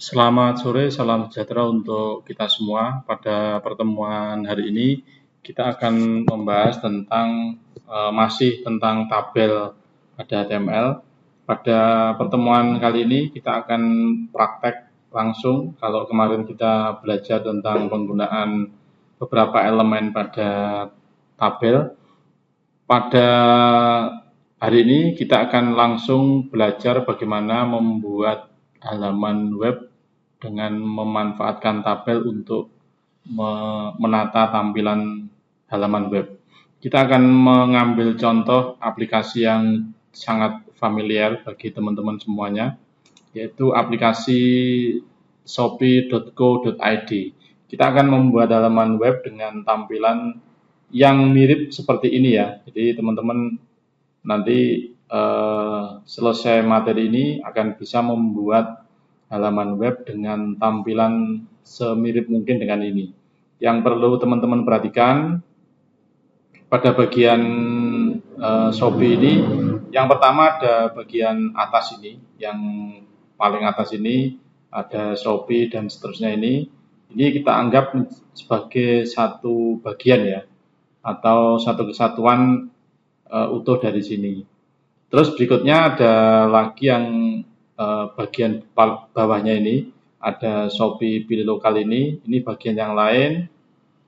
Selamat sore, salam sejahtera untuk kita semua. Pada pertemuan hari ini kita akan membahas tentang masih tentang tabel pada HTML. Pada pertemuan kali ini kita akan praktek langsung. Kalau kemarin kita belajar tentang penggunaan beberapa elemen pada tabel, pada hari ini kita akan langsung belajar bagaimana membuat halaman web dengan memanfaatkan tabel untuk menata tampilan halaman web. Kita akan mengambil contoh aplikasi yang sangat familiar bagi teman-teman semuanya, yaitu aplikasi shopee.co.id. Kita akan membuat halaman web dengan tampilan yang mirip seperti ini ya. Jadi teman-teman nanti selesai materi ini akan bisa membuat halaman web dengan tampilan semirip mungkin dengan ini. Yang perlu teman-teman perhatikan pada bagian Shopee ini, yang pertama ada bagian atas ini, yang paling atas ini ada Shopee dan seterusnya ini kita anggap sebagai satu bagian ya, atau satu kesatuan utuh dari sini. Terus berikutnya ada lagi yang bagian bawahnya ini, ada Shopee pilih lokal ini bagian yang lain,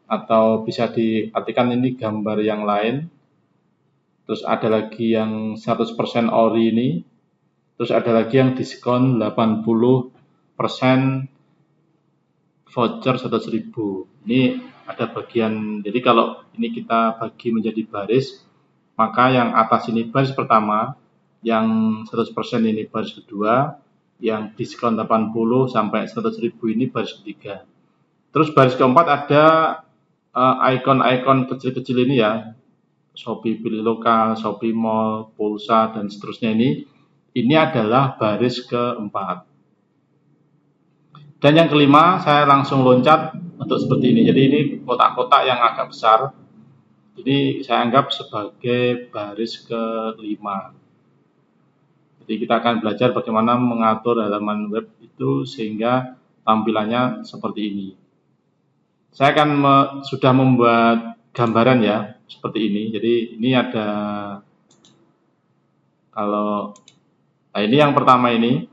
atau bisa diartikan ini gambar yang lain. Terus ada lagi yang 100% ori ini, terus ada lagi yang diskon 80% voucher 100.000. Ini ada bagian, jadi kalau ini kita bagi menjadi baris, maka yang atas ini baris pertama, yang 100% ini baris kedua, yang diskon 80 sampai 100.000 ini baris ketiga. Terus baris keempat ada icon-icon kecil-kecil ini ya, Shopee pilih lokal, Shopee Mall, pulsa dan seterusnya ini adalah baris keempat. Dan yang kelima saya langsung loncat untuk seperti ini. Jadi ini kotak-kotak yang agak besar. Jadi saya anggap sebagai baris kelima. Jadi kita akan belajar bagaimana mengatur halaman web itu sehingga tampilannya seperti ini. Saya akan sudah membuat gambaran ya, seperti ini. Jadi ini ada, nah ini yang pertama ini,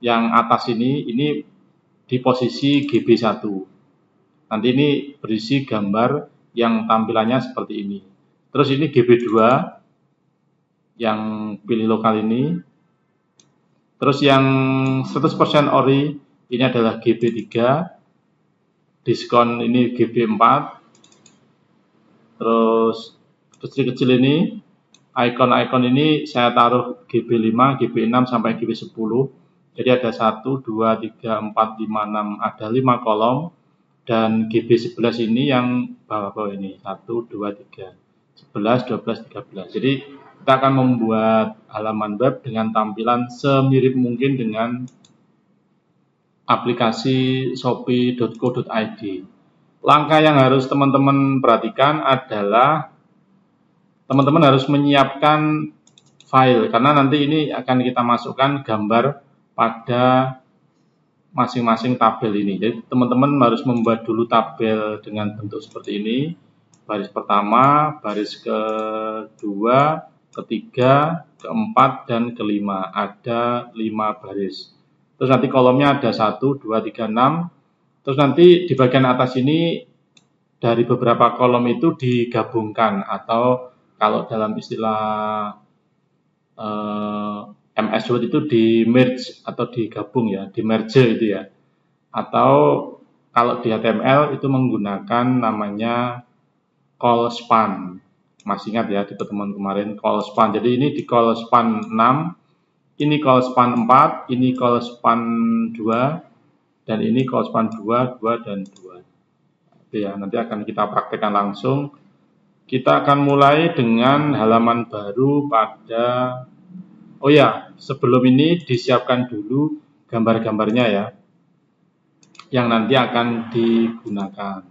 yang atas ini di posisi GB1. Nanti ini berisi gambar yang tampilannya seperti ini. Terus ini GB2 yang pilih lokal ini. Terus yang 100% ori ini adalah GB3. Diskon ini GB4. Terus kecil-kecil ini, icon-icon ini saya taruh GB5, GB6 sampai GB10. Jadi ada 1, 2, 3, 4, 5, 6, ada 5 kolom. Dan GB11 ini yang bawah-bawah ini, 1, 2, 3, 11, 12, 13. Jadi kita akan membuat halaman web dengan tampilan semirip mungkin dengan aplikasi shopee.co.id. Langkah yang harus teman-teman perhatikan adalah teman-teman harus menyiapkan file, karena nanti ini akan kita masukkan gambar pada masing-masing tabel ini. Jadi teman-teman harus membuat dulu tabel dengan bentuk seperti ini. Baris pertama, baris kedua, ketiga, keempat, dan kelima. Ada 5 baris. Terus nanti kolomnya ada 1, 2, 3, 6. Terus nanti di bagian atas ini dari beberapa kolom itu digabungkan, atau kalau dalam istilah MS Word itu di merge atau digabung ya, di merge itu ya. Atau kalau di HTML itu menggunakan namanya call span. Masih ingat ya di pertemuan kemarin call span. Jadi ini di call span 6, ini call span 4, ini call span 2, dan ini call span 2, 2, dan 2. Oke ya, nanti akan kita praktekkan langsung. Kita akan mulai dengan halaman baru pada, oh ya, sebelum ini disiapkan dulu gambar-gambarnya ya, yang nanti akan digunakan.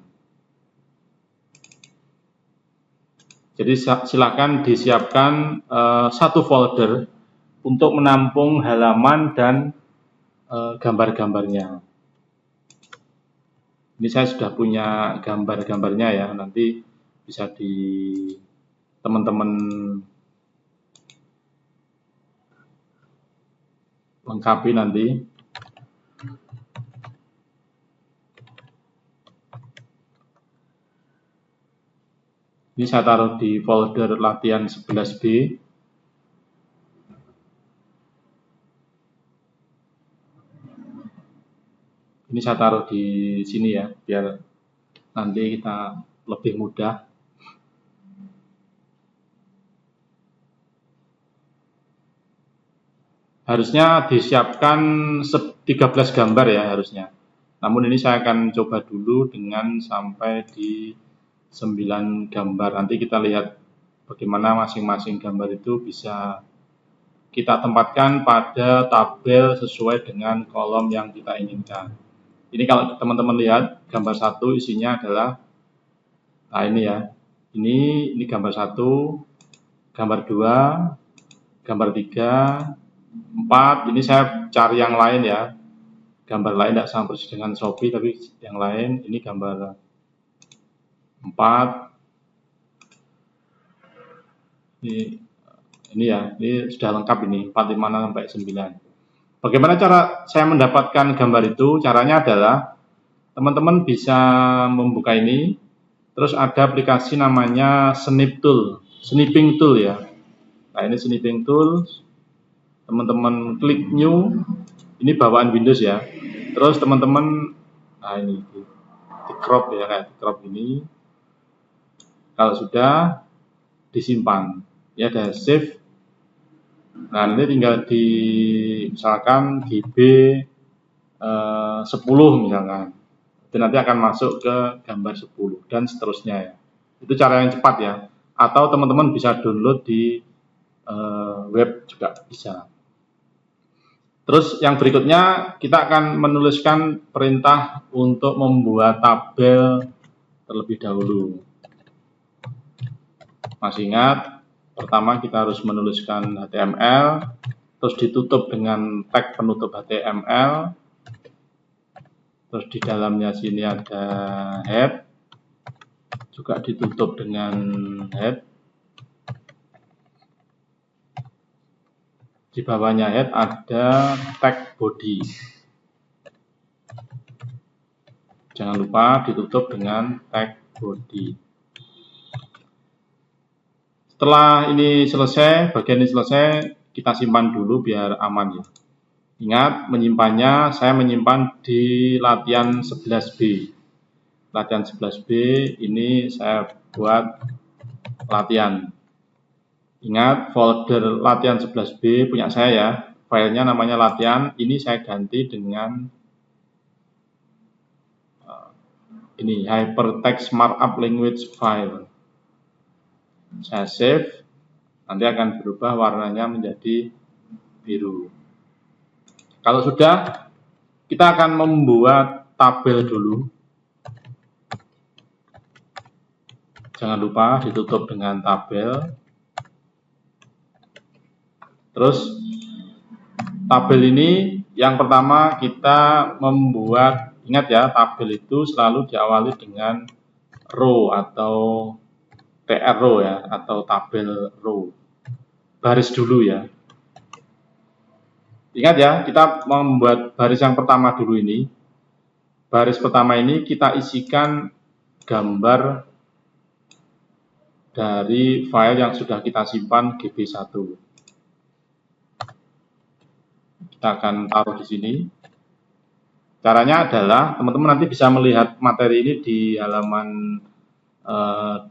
Jadi silakan disiapkan satu folder untuk menampung halaman dan gambar-gambarnya. Ini saya sudah punya gambar-gambarnya ya, nanti bisa di teman-teman lengkapi nanti. Ini saya taruh di folder latihan 11B. Ini saya taruh di sini ya, biar nanti kita lebih mudah. Harusnya disiapkan 13 gambar ya harusnya. Namun ini saya akan coba dulu dengan sampai di 9 gambar. Nanti kita lihat bagaimana masing-masing gambar itu bisa kita tempatkan pada tabel sesuai dengan kolom yang kita inginkan. Ini kalau teman-teman lihat gambar 1 isinya adalah, nah ini ya, ini gambar 1, gambar 2, gambar 3, 4. Ini saya cari yang lain ya, gambar lain tidak sama persis dengan Shopee tapi yang lain. Ini gambar 4. Ini ya, ini sudah lengkap ini 4, 5, 6 sampai 9. Bagaimana cara saya mendapatkan gambar itu? Caranya adalah teman-teman bisa membuka ini, terus ada aplikasi namanya Snipping Tool ya. Nah ini Snipping Tool, teman-teman klik New, ini bawaan Windows ya. Terus teman-teman, nah ini di crop ya, kayak di crop ini. Kalau sudah disimpan, ya ada save. Nah nanti tinggal di misalkan GB 10 misalkan, itu nanti akan masuk ke gambar 10 dan seterusnya ya. Itu cara yang cepat ya. Atau teman-teman bisa download di web juga bisa. Terus yang berikutnya kita akan menuliskan perintah untuk membuat tabel terlebih dahulu. Masih ingat? Pertama kita harus menuliskan HTML, terus ditutup dengan tag penutup HTML, terus di dalamnya sini ada head, juga ditutup dengan head, di bawahnya head ada tag body, jangan lupa ditutup dengan tag body. Setelah ini selesai, bagian ini selesai, kita simpan dulu biar aman ya. Ingat, menyimpannya, saya menyimpan di latihan 11B. Latihan 11B ini saya buat latihan. Ingat, folder latihan 11B punya saya ya. Filenya namanya latihan, ini saya ganti dengan ini Hypertext Markup Language File. Saya save, nanti akan berubah warnanya menjadi biru. Kalau sudah, kita akan membuat tabel dulu. Jangan lupa ditutup dengan tabel. Terus tabel ini yang pertama kita membuat, ingat ya, tabel itu selalu diawali dengan row atau TR row ya, atau tabel row. Baris dulu ya. Ingat ya, kita membuat baris yang pertama dulu ini. Baris pertama ini kita isikan gambar dari file yang sudah kita simpan GB1. Kita akan taruh di sini. Caranya adalah teman-teman nanti bisa melihat materi ini di halaman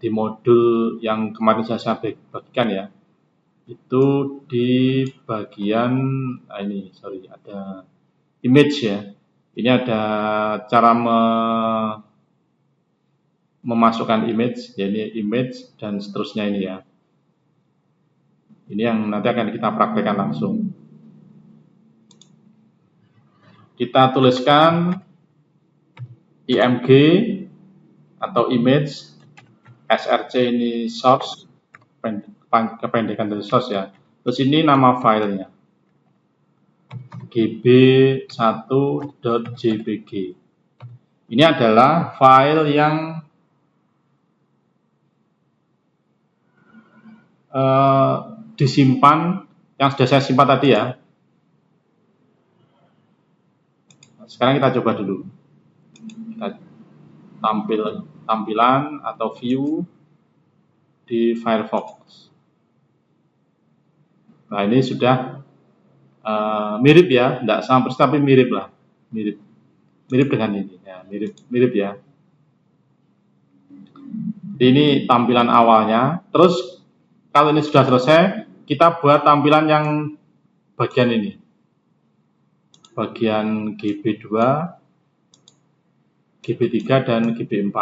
di modul yang kemarin saya bagikan ya. Itu di bagian ini, sorry, ada image ya. Ini ada cara memasukkan image, jadi image dan seterusnya ini ya. Ini yang nanti akan kita praktekkan langsung. Kita tuliskan img atau image, src ini source, kependekan dari source ya. Terus ini nama filenya, gb1.jpg. Ini adalah file yang disimpan, yang sudah saya simpan tadi ya. Sekarang kita coba dulu. Kita tampilan atau view di Firefox. Nah, ini sudah mirip ya, tidak sama persis tapi mirip lah, mirip dengan ini ya, mirip ya. Jadi ini tampilan awalnya. Terus kalau ini sudah selesai, kita buat tampilan yang bagian ini, bagian GB2, GB3 dan GB4.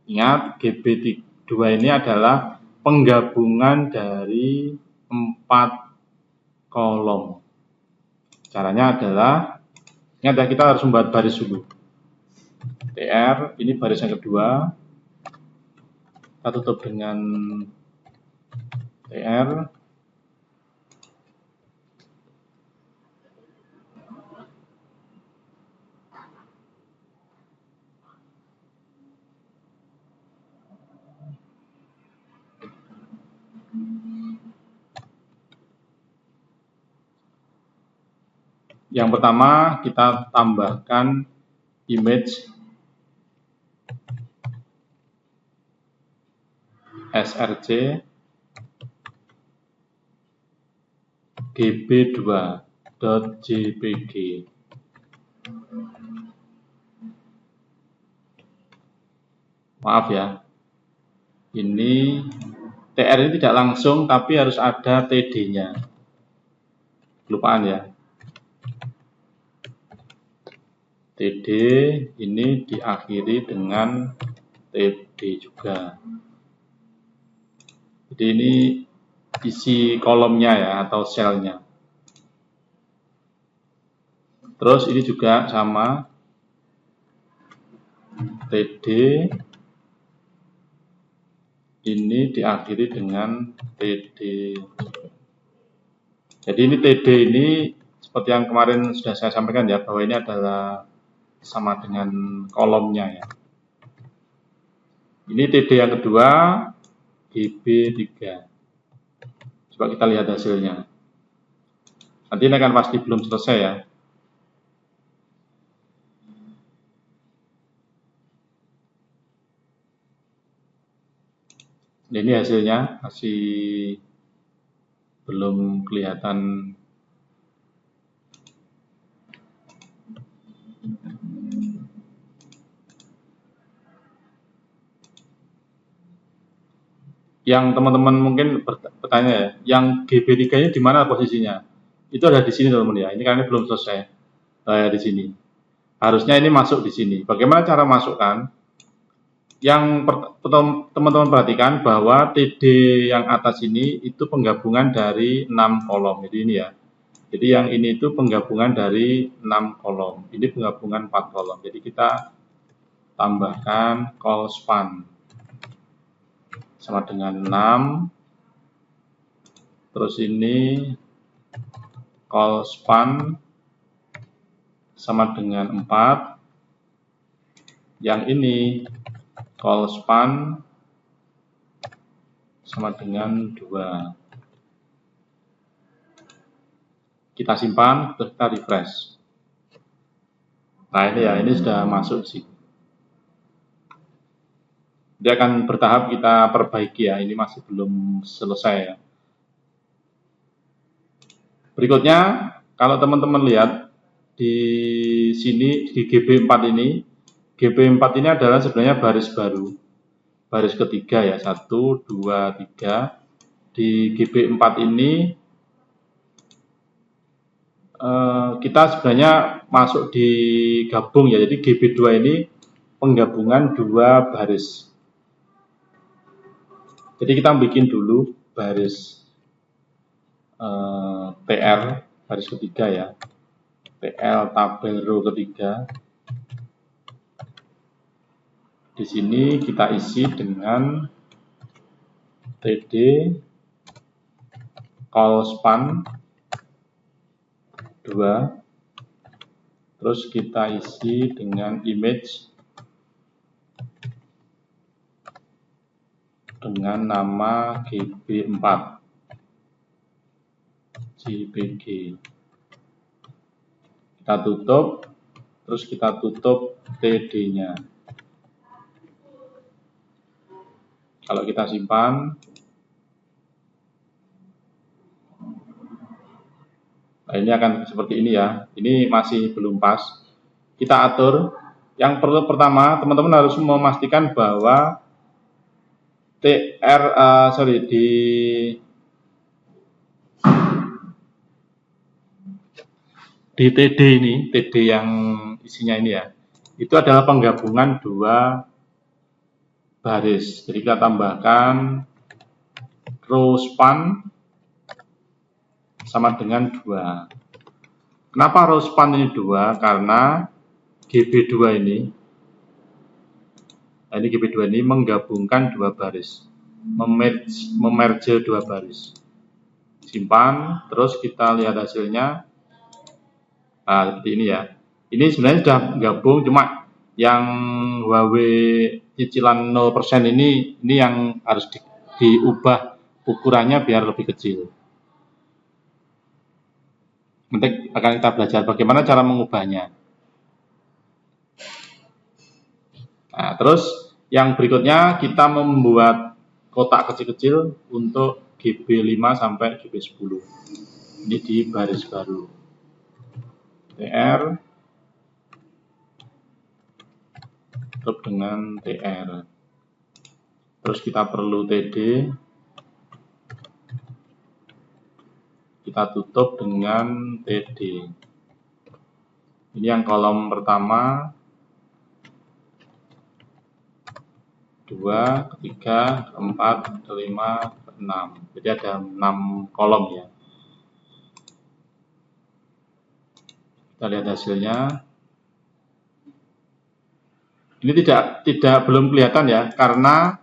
Ingat, GB2 ini adalah penggabungan dari 4 kolom. Caranya adalah, ingat ya, kita harus membuat baris dulu. TR, ini baris yang kedua. Kita tutup dengan TR. Yang pertama kita tambahkan image src gb2.jpg. Maaf ya, ini TR ini tidak langsung tapi harus ada TD-nya. Kelupaan ya. TD ini diakhiri dengan TD juga. Jadi ini isi kolomnya ya, atau selnya. Terus ini juga sama, TD ini diakhiri dengan TD. Jadi ini TD ini seperti yang kemarin sudah saya sampaikan ya, bahwa ini adalah sama dengan kolomnya ya. Ini TD yang kedua, GB3. Coba kita lihat hasilnya. Nanti ini akan pasti belum selesai ya. Ini hasilnya masih belum kelihatan. Yang teman-teman mungkin bertanya ya, yang GB3-nya di mana posisinya? Itu ada di sini teman-teman ya. Ini karena belum selesai. Di sini. Harusnya ini masuk di sini. Bagaimana cara masukkan? Yang teman-teman perhatikan bahwa TD yang atas ini itu penggabungan dari 6 kolom. Jadi ini ya. Jadi yang ini itu penggabungan dari 6 kolom. Ini penggabungan 4 kolom. Jadi kita tambahkan call span sama dengan 6. Terus ini call span sama dengan 4. Yang ini call span sama dengan 2. Kita simpan, terus kita refresh. Nah ini ya, ini sudah masuk sih. Dia akan bertahap kita perbaiki ya, ini masih belum selesai ya. Berikutnya, kalau teman-teman lihat di sini di GB4 ini, GB4 ini adalah sebenarnya baris baru, baris ketiga ya, 1, 2, 3. Di GB4 ini kita sebenarnya masuk di gabung ya, jadi GB2 ini penggabungan 2 baris. Jadi kita bikin dulu baris TR, baris ketiga ya, TL tabel row ketiga. Di sini kita isi dengan TD call span 2. Terus kita isi dengan image dengan nama GB4 JPG. Kita tutup, terus kita tutup TD-nya. Kalau kita simpan, nah ini akan seperti ini ya. Ini masih belum pas. Kita atur. Yang perlu pertama, teman-teman harus memastikan bahwa di TD ini, TD yang isinya ini ya, itu adalah penggabungan dua baris. Jadi kita tambahkan row span sama dengan 2. Kenapa row span ini 2? Karena GB2 ini, nah ini GB2 ini menggabungkan dua baris, memerge dua baris. Simpan, terus kita lihat hasilnya. Nah, seperti ini ya. Ini sebenarnya sudah gabung, cuma yang Huawei cicilan 0% ini yang harus diubah ukurannya biar lebih kecil. Nanti akan kita belajar bagaimana cara mengubahnya. Nah, terus yang berikutnya kita membuat kotak kecil-kecil untuk GB5 sampai GB10. Ini di baris baru. TR tutup dengan TR. Terus kita perlu TD. Kita tutup dengan TD. Ini yang kolom pertama, 2, 3, 4, 5, 6. Jadi ada 6 kolom ya. Kita lihat hasilnya. Ini belum kelihatan ya, karena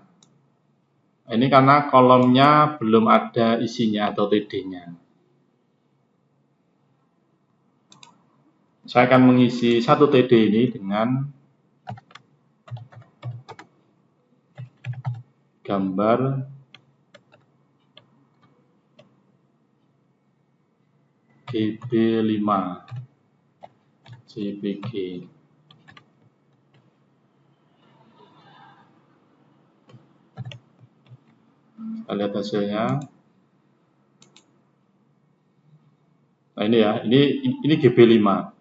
kolomnya belum ada isinya atau TD-nya. Saya akan mengisi satu TD ini dengan gambar GB5 JPG. Kita lihat hasilnya. Nah ini ya, ini GB5.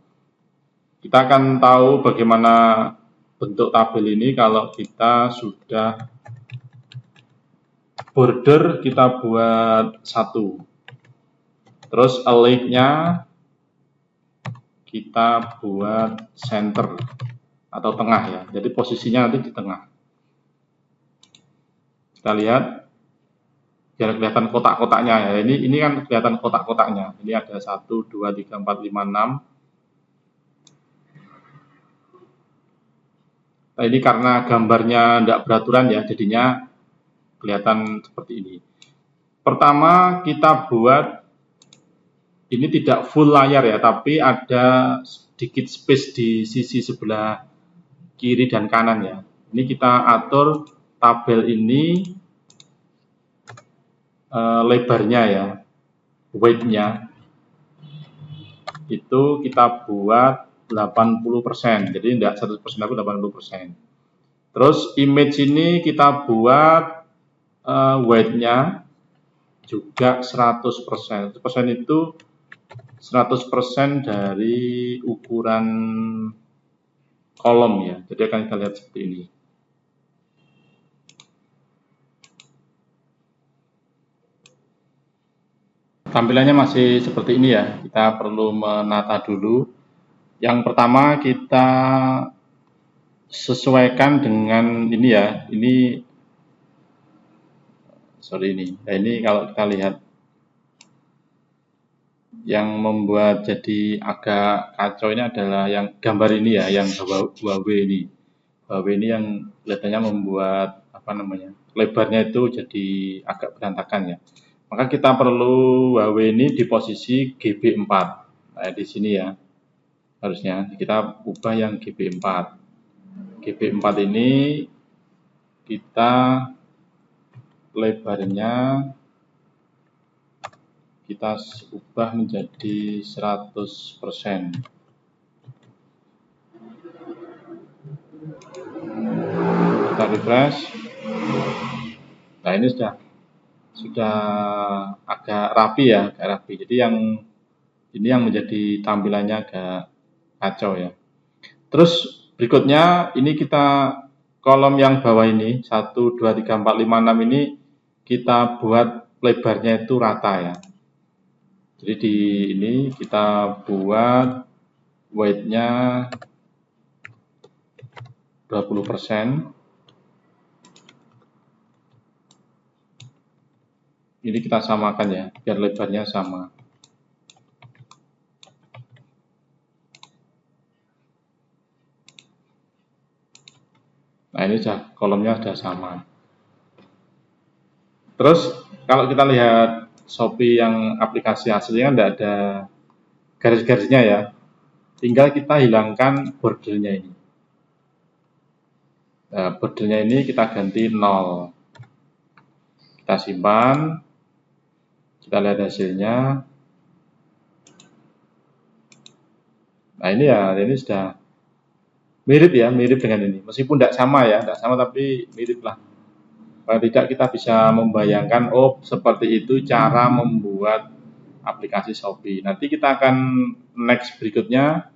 Kita akan tahu bagaimana bentuk tabel ini kalau kita sudah border kita buat 1. Terus align-nya kita buat center atau tengah ya. Jadi posisinya nanti di tengah. Kita lihat biar kelihatan kotak-kotaknya ya. Ini kan kelihatan kotak-kotaknya. Ini ada 1, 2, 3, 4, 5, 6. Nah, ini karena gambarnya tidak beraturan ya, jadinya kelihatan seperti ini. Pertama kita buat ini tidak full layar ya, tapi ada sedikit space di sisi sebelah kiri dan kanan ya. Ini kita atur tabel ini lebarnya ya, weight-nya itu kita buat 80%, jadi tidak 100% tapi 80%. Terus image ini kita buat weight-nya juga 100%. 100% itu 100% dari ukuran kolom ya. Jadi akan kita lihat seperti ini. Tampilannya masih seperti ini ya. Kita perlu menata dulu. Yang pertama kita sesuaikan dengan ini ya. Nah, ini kalau kita lihat yang membuat jadi agak kacau ini adalah yang gambar ini ya, yang Huawei ini. Huawei ini yang kelihatannya membuat lebarnya itu jadi agak berantakan ya. Maka kita perlu Huawei ini di posisi GB4. Nah, di sini ya. harusnya. Kita ubah yang GB4. GB4 ini kita lebarnya kita ubah menjadi 100%. Kita refresh. Nah, ini sudah agak rapi ya, agak rapi. Jadi ini yang menjadi tampilannya agak kacau ya. Terus berikutnya ini kita kolom yang bawah ini 1, 2, 3, 4, 5, 6 ini kita buat lebarnya itu rata ya. Jadi di ini kita buat weight-nya 20%. Ini kita samakan ya, biar lebarnya sama. Nah, ini kolomnya sudah sama. Terus kalau kita lihat Shopee yang aplikasi aslinya tidak ada garis-garisnya ya. Tinggal kita hilangkan bordernya ini. Nah, bordernya ini kita ganti 0. Kita simpan. Kita lihat hasilnya. Nah, ini ya, ini sudah mirip ya, mirip dengan ini. Meskipun tidak sama ya, tidak sama tapi mirip lah. Paling tidak kita bisa membayangkan, oh seperti itu cara membuat aplikasi Shopee. Nanti kita akan next berikutnya,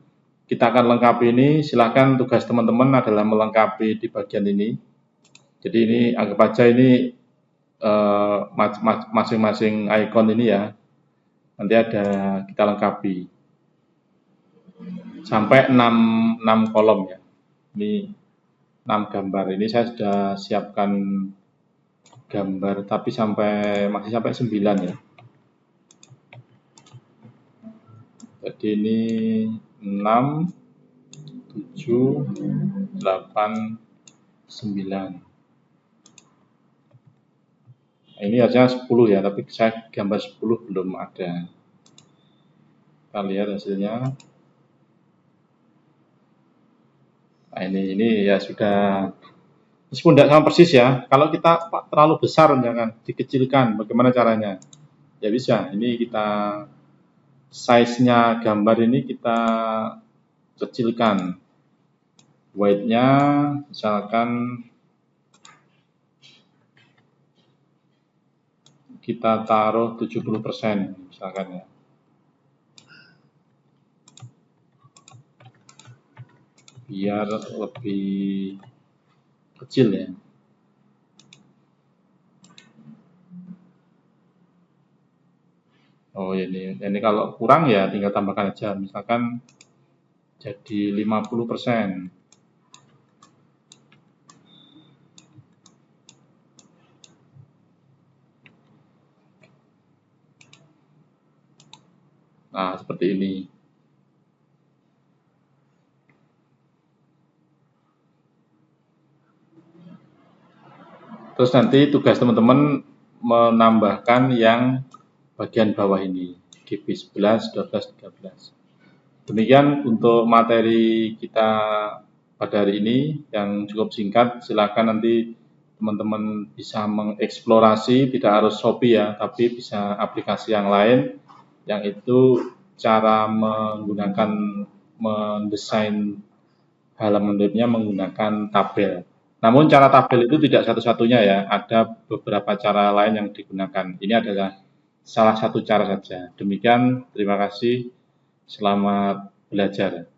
kita akan lengkapi ini. Silahkan tugas teman-teman adalah melengkapi di bagian ini. Jadi ini anggap aja ini masing-masing icon ini ya. Nanti ada kita lengkapi. Sampai 6 kolom ya. Ini 6 gambar. Ini saya sudah siapkan gambar tapi masih sampai 9 ya. Jadi ini 6, 7, 8, 9. Nah, ini harusnya 10 ya, tapi saya gambar 10 belum ada. Kita lihat hasilnya. Nah, ini ya sudah, meskipun tidak sama persis ya. Kalau kita terlalu besar jangan dikecilkan. Bagaimana caranya? Ya bisa. Ini kita size-nya gambar ini kita kecilkan. Weight-nya misalkan kita taruh 70% misalkan ya. Biar lebih kecil ya. Oh ini kalau kurang ya tinggal tambahkan aja, misalkan jadi 50%. Nah, seperti ini. Terus nanti tugas teman-teman menambahkan yang bagian bawah ini, GB11, 12, 13. Demikian untuk materi kita pada hari ini yang cukup singkat. Silakan nanti teman-teman bisa mengeksplorasi, tidak harus Shopee ya, tapi bisa aplikasi yang lain, yang itu cara mendesain halaman webnya menggunakan tabel. Namun cara tabel itu tidak satu-satunya ya, ada beberapa cara lain yang digunakan. Ini adalah salah satu cara saja. Demikian, terima kasih, selamat belajar.